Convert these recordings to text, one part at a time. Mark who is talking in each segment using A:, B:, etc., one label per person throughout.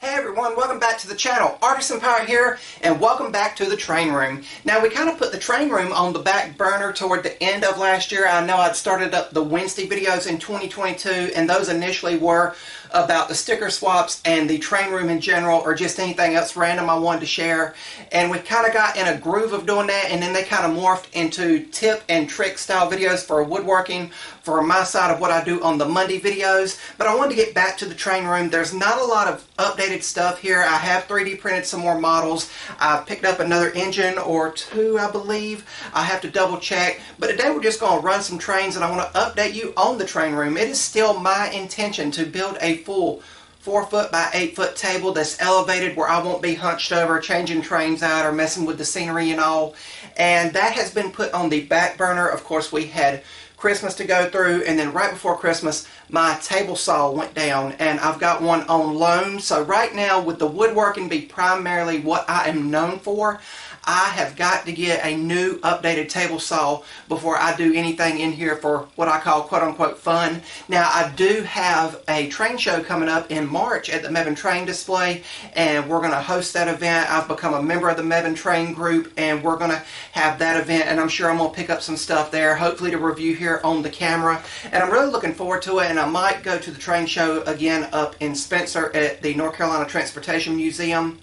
A: Hey everyone, welcome back to the channel. Artisan Pirate here, and welcome back to the train room. Now we kind of put the train room on the back burner toward the end of last year. I know I'd started up the Wednesday videos in 2022, and those initially were about the sticker swaps and the train room in general, or just anything else random I wanted to share. And we kind of got in a groove of doing that, and then they kind of morphed into tip and trick style videos for woodworking for my side of what I do on the Monday videos. But I wanted to get back to the train room. There's not a lot of updated stuff here. I have 3D printed some more models. I picked up another engine or two, I believe. I have to double check. But today we're just going to run some trains, and I want to update you on the train room. It is still my intention to build a full 4-foot by 8-foot table that's elevated, where I won't be hunched over changing trains out or messing with the scenery and all. And that has been put on the back burner. Of course, we had Christmas to go through, and then right before Christmas my table saw went down, and I've got one on loan. So right now, with the woodworking be primarily what I am known for, I have got to get a new updated table saw before I do anything in here for what I call quote-unquote fun. Now I do have a train show coming up in March at the Mebane Train Display, and we're going to host that event. I've become a member of the Mebane Train group, and we're going to have that event, and I'm sure I'm going to pick up some stuff there, hopefully to review here on the camera. And I'm really looking forward to it, and I might go to the train show again up in Spencer at the North Carolina Transportation Museum.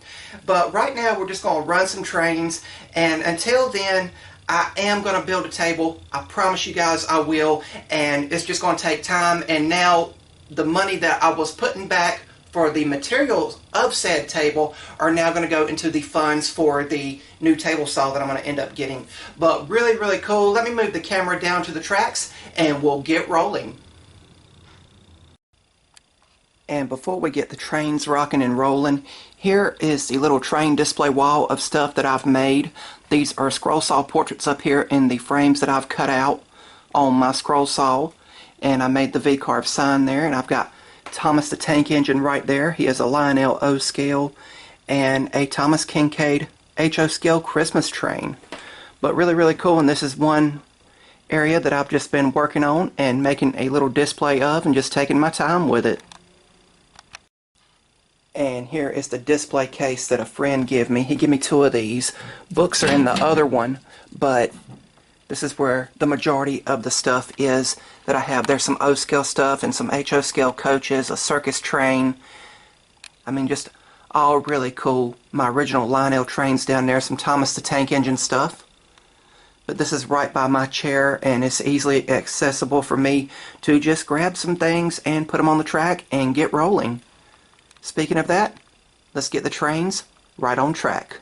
A: But right now we're just going to run some trains, and until then I am going to build a table. I promise you guys I will, and it's just going to take time. And now the money that I was putting back for the materials of said table are now going to go into the funds for the new table saw that I'm going to end up getting. But really cool. Let me move the camera down to the tracks and we'll get rolling. And before we get the trains rocking and rolling, here is the little train display wall of stuff that I've made. These are scroll saw portraits up here in the frames that I've cut out on my scroll saw. And I made the V-carve sign there, and I've got Thomas the Tank Engine right there. He has a Lionel O scale and a Thomas Kincaid HO scale Christmas train. But really cool, and this is one area that I've just been working on and making a little display of and just taking my time with it. And here is the display case that a friend gave me. He gave me 2 of these. Books are in the other one, but this is where the majority of the stuff is that I have. There's some O-scale stuff and some HO-scale coaches, a circus train. I mean, just all really cool. My original Lionel trains down there, some Thomas the Tank Engine stuff. But this is right by my chair, and it's easily accessible for me to just grab some things and put them on the track and get rolling. Speaking of that, let's get the trains right on track.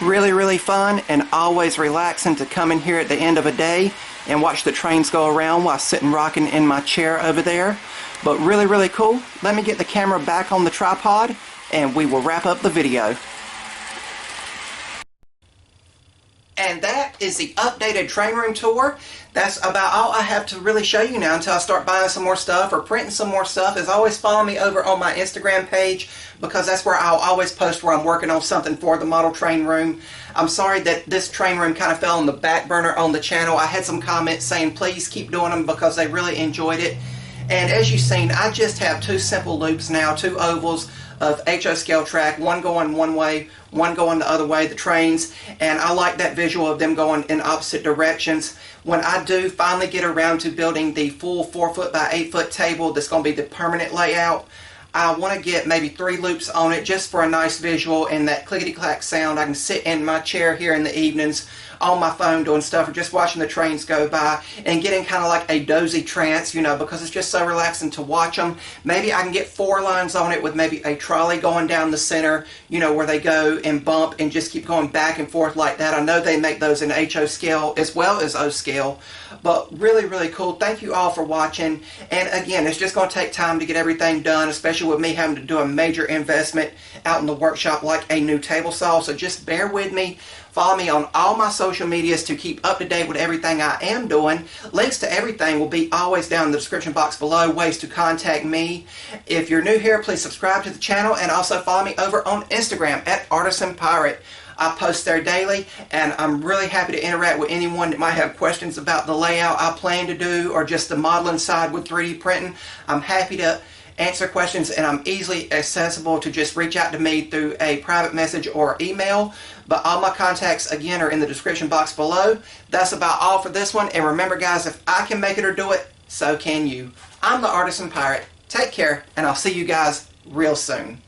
A: Really fun and always relaxing to come in here at the end of a day and watch the trains go around while sitting rocking in my chair over there. But really cool. Let me get the camera back on the tripod and we will wrap up the video. And that is the updated train room tour. That's about all I have to really show you now until I start buying some more stuff or printing some more stuff. As always, follow me over on my Instagram page because that's where I'll always post where I'm working on something for the model train room. I'm sorry that this train room kind of fell on the back burner on the channel. I had some comments saying please keep doing them because they really enjoyed it. And as you've seen, I just have two simple loops now, two ovals of HO scale track, one going one way, one going the other way, the trains, and I like that visual of them going in opposite directions. When I do finally get around to building the full 4-foot by 8-foot table that's going to be the permanent layout, I want to get maybe 3 loops on it just for a nice visual and that clickety-clack sound. I can sit in my chair here in the evenings on my phone doing stuff or just watching the trains go by and getting kind of like a dozy trance, you know, because it's just so relaxing to watch them. Maybe I can get 4 lines on it with maybe a trolley going down the center, you know, where they go and bump and just keep going back and forth like that. I know they make those in HO scale as well as O scale, but really cool. Thank you all for watching. And again, it's just going to take time to get everything done, especially with me having to do a major investment out in the workshop like a new table saw. So just bear with me. Follow me on all my social medias to keep up to date with everything I am doing. Links to everything will be always down in the description box below, ways to contact me. If you're new here, please subscribe to the channel and also follow me over on Instagram at Artisan Pirate. I post there daily and I'm really happy to interact with anyone that might have questions about the layout I plan to do or just the modeling side with 3D printing. I'm happy to answer questions and I'm easily accessible to just reach out to me through a private message or email. But all my contacts again are in the description box below. That's about all for this one, and remember guys, if I can make it or do it, so can you. I'm the Artisan Pirate. Take care and I'll see you guys real soon.